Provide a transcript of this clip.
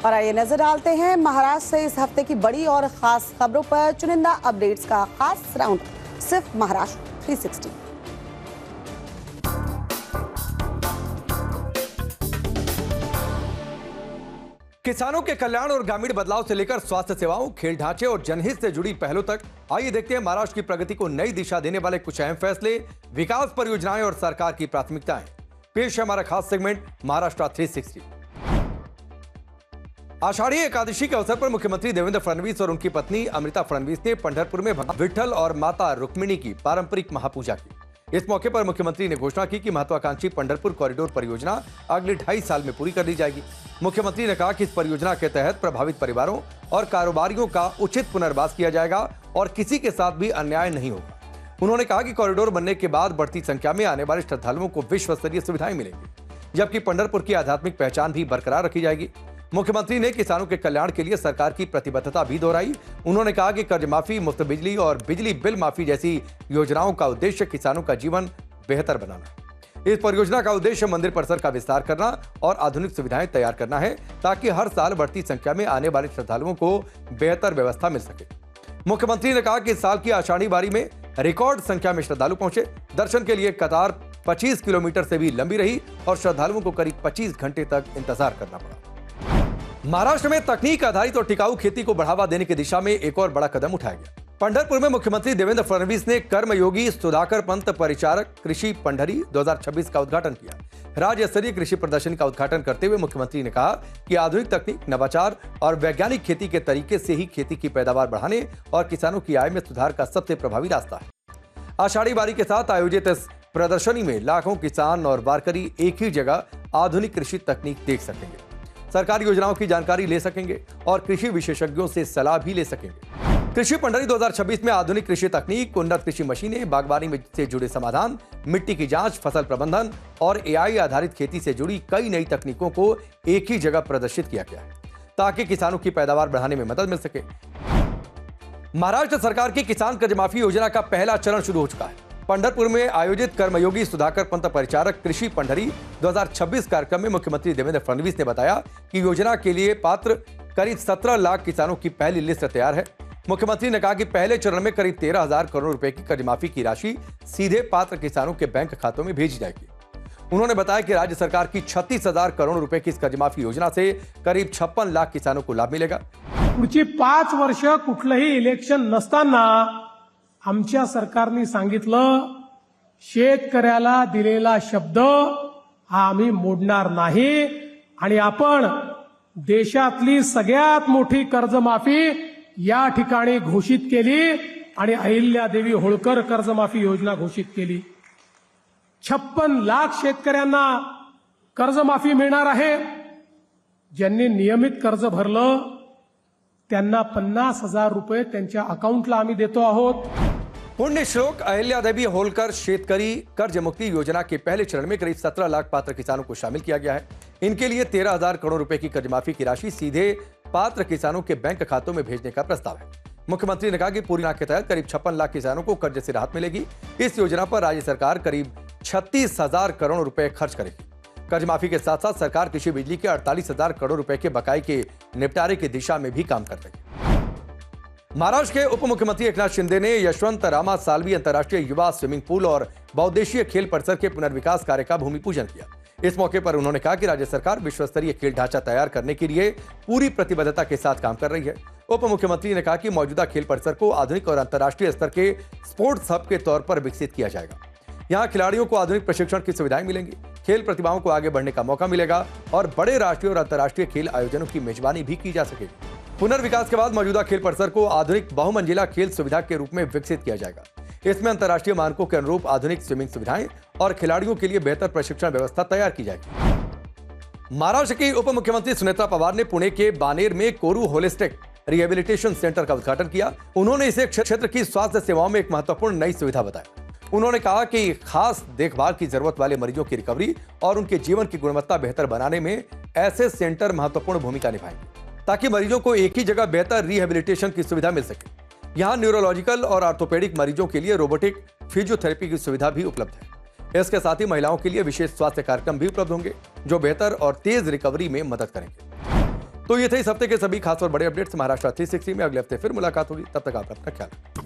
और आइए नजर डालते हैं महाराष्ट्र से इस हफ्ते की बड़ी और खास खबरों पर। चुनिंदा अपडेट्स का खास राउंड सिर्फ महाराष्ट्र 360। किसानों के कल्याण और ग्रामीण बदलाव से लेकर स्वास्थ्य सेवाओं, खेल ढांचे और जनहित से जुड़ी पहलों तक, आइए देखते हैं महाराष्ट्र की प्रगति को नई दिशा देने वाले कुछ अहम फैसले, विकास परियोजनाएं और सरकार की प्राथमिकताएं। पेश है हमारा खास सेगमेंट महाराष्ट्र 360। आषाढ़ी एकादशी के अवसर पर मुख्यमंत्री देवेंद्र फडणवीस और उनकी पत्नी अमृता फडणवीस ने पंढरपुर में विठ्ठल और माता रुक्मिणी की पारंपरिक महापूजा की। इस मौके पर मुख्यमंत्री ने घोषणा की कि महत्वाकांक्षी पंढरपुर कॉरिडोर परियोजना अगले 2.5 साल में पूरी कर ली जाएगी। मुख्यमंत्री ने कहा कि इस परियोजना के तहत प्रभावित परिवारों और कारोबारियों का उचित पुनर्वास किया जाएगा और किसी के साथ भी अन्याय नहीं होगा। उन्होंने कहा कि कॉरिडोर बनने के बाद बढ़ती संख्या में आने वाले श्रद्धालुओं को विश्व स्तरीय सुविधाएं मिलेंगी, जबकि पंढरपुर की आध्यात्मिक पहचान भी बरकरार रखी जाएगी। मुख्यमंत्री ने किसानों के कल्याण के लिए सरकार की प्रतिबद्धता भी दोहराई। उन्होंने कहा कि कर्ज माफी, मुफ्त बिजली और बिजली बिल माफी जैसी योजनाओं का उद्देश्य किसानों का जीवन बेहतर बनाना है। इस परियोजना का उद्देश्य मंदिर परिसर का विस्तार करना और आधुनिक सुविधाएं तैयार करना है, ताकि हर साल बढ़ती संख्या में आने वाले श्रद्धालुओं को बेहतर व्यवस्था मिल सके। मुख्यमंत्री ने कहा कि इस साल की आषाढ़ी वारी में रिकॉर्ड संख्या में श्रद्धालु पहुंचे। दर्शन के लिए कतार 25 किलोमीटर से भी लंबी रही और श्रद्धालुओं को करीब 25 घंटे तक इंतजार करना पड़ा। महाराष्ट्र में तकनीक आधारित और टिकाऊ खेती को बढ़ावा देने की दिशा में एक और बड़ा कदम उठाया गया। पंढरपुर में मुख्यमंत्री देवेंद्र फडणवीस ने कर्मयोगी सुधाकर पंत परिचारक कृषि पंढरी 2026 का उद्घाटन किया। राज्य स्तरीय कृषि प्रदर्शनी का उद्घाटन करते हुए मुख्यमंत्री ने कहा कि आधुनिक तकनीक, नवाचार और वैज्ञानिक खेती के तरीके से ही खेती की पैदावार बढ़ाने और किसानों की आय में सुधार का सबसे प्रभावी रास्ता है। आषाढ़ी वारी के साथ आयोजित इस प्रदर्शनी में लाखों किसान और वारकरी एक ही जगह आधुनिक कृषि तकनीक देख सकेंगे, सरकारी योजनाओं की जानकारी ले सकेंगे और कृषि विशेषज्ञों से सलाह भी ले सकेंगे। कृषि पंढरी 2026 में आधुनिक कृषि तकनीक, उन्नत कृषि मशीनें, बागवानी से जुड़े समाधान, मिट्टी की जांच, फसल प्रबंधन और एआई आधारित खेती से जुड़ी कई नई तकनीकों को एक ही जगह प्रदर्शित किया गया है, ताकि किसानों की पैदावार बढ़ाने में मदद मिल सके। महाराष्ट्र सरकार की किसान कर्ज माफी योजना का पहला चरण शुरू हो चुका है। पंढरपुर में आयोजित कर्मयोगी सुधाकर पंत परिचारक कृषि पंढरी 2026 कार्यक्रम में मुख्यमंत्री देवेंद्र फडणवीस ने बताया कि योजना के लिए पात्र करीब 17 लाख किसानों की पहली लिस्ट तैयार है। मुख्यमंत्री ने कहा कि पहले चरण में करीब 13,000 करोड़ रुपए की कर्ज माफी की राशि सीधे पात्र किसानों के बैंक खातों में भेजी जाएगी। उन्होंने बताया कि राज्य सरकार की 36,000 करोड़ रुपए की इस कर्ज माफी योजना से करीब 56 लाख किसानों को लाभ मिलेगा। पुढची 5 वर्ष कुठलंही इलेक्शन नसताना आमच्या सरकारने सांगितलं, शेतकऱ्याला दिलेला शब्द हा आम्ही मोडणार नाही आणि आपण देशातली सगळ्यात मोठी कर्जमाफी या ठिकाणी घोषित केली आणि अहिल्यादेवी होळकर कर्जमाफी योजना घोषित केली। 56 लाख शेतकऱ्यांना कर्जमाफी मिळणार आहे। ज्यांनी नियमित कर्ज भरलं त्यांना 50,000 रुपये त्यांच्या अकाउंटला आम्ही देतो आहोत। पुण्य श्लोक अहिल्यादेवी होलकर शेतकरी कर्ज मुक्ति योजना के पहले चरण में करीब 17 लाख पात्र किसानों को शामिल किया गया है। इनके लिए 13,000 करोड़ रुपए की कर्ज माफी की राशि सीधे पात्र किसानों के बैंक खातों में भेजने का प्रस्ताव है। मुख्यमंत्री ने कहा कि पूरी योजना के तहत करीब 56 लाख किसानों को कर्ज से राहत मिलेगी। इस योजना पर राज्य सरकार करीब 36,000 करोड़ रुपए खर्च करेगी। कर्ज माफी के साथ साथ सरकार कृषि बिजली के 48,000 करोड़ रुपए के बकाये के निपटारे की दिशा में भी काम कर रही है। महाराष्ट्र के उप मुख्यमंत्री एकनाथ शिंदे ने यशवंत रामा साल्वी अंतर्राष्ट्रीय युवा स्विमिंग पूल और बहुउद्देशीय खेल परिसर के पुनर्विकास कार्य का भूमि पूजन किया। इस मौके पर उन्होंने कहा कि राज्य सरकार विश्व स्तरीय खेल ढांचा तैयार करने के लिए पूरी प्रतिबद्धता के साथ काम कर रही है। उप मुख्यमंत्री ने कहा कि मौजूदा खेल परिसर को आधुनिक और अंतर्राष्ट्रीय स्तर के स्पोर्ट्स हब के तौर पर विकसित किया जाएगा। यहाँ खिलाड़ियों को आधुनिक प्रशिक्षण की सुविधाएं मिलेंगी, खेल प्रतिभाओं को आगे बढ़ने का मौका मिलेगा और बड़े राष्ट्रीय और अंतर्राष्ट्रीय खेल आयोजनों की मेजबानी भी की जा सकेगी। पुनर्विकास के बाद मौजूदा खेल परिसर को आधुनिक बहुमंजिला खेल सुविधा के रूप में विकसित किया जाएगा। इसमें अंतर्राष्ट्रीय मानकों के अनुरूप आधुनिक स्विमिंग सुविधाएं और खिलाड़ियों के लिए बेहतर प्रशिक्षण व्यवस्था तैयार की जाएगी। महाराष्ट्र की उप मुख्यमंत्री सुनेत्रा पवार ने पुणे के बानेर में कोरू होलिस्टिक रिहेबिलिटेशन सेंटर का उद्घाटन किया। उन्होंने इसे क्षेत्र की स्वास्थ्य सेवाओं में एक महत्वपूर्ण नई सुविधा बताया। उन्होंने कहा कि खास देखभाल की जरूरत वाले मरीजों की रिकवरी और उनके जीवन की गुणवत्ता बेहतर बनाने में ऐसे सेंटर महत्वपूर्ण भूमिका निभाएंगे, ताकि मरीजों को एक ही जगह बेहतर रिहेबिलिटेशन की सुविधा मिल सके। यहाँ न्यूरोलॉजिकल और ऑर्थोपेडिक मरीजों के लिए रोबोटिक फिजियोथेरेपी की सुविधा भी उपलब्ध है। इसके साथ ही महिलाओं के लिए विशेष स्वास्थ्य कार्यक्रम भी उपलब्ध होंगे, जो बेहतर और तेज रिकवरी में मदद करेंगे। तो ये थे इस हफ्ते के सभी खास और बड़े अपडेट्स महाराष्ट्र 360 में। अगले हफ्ते फिर मुलाकात होगी, तब तक आप अपना ख्याल रखें।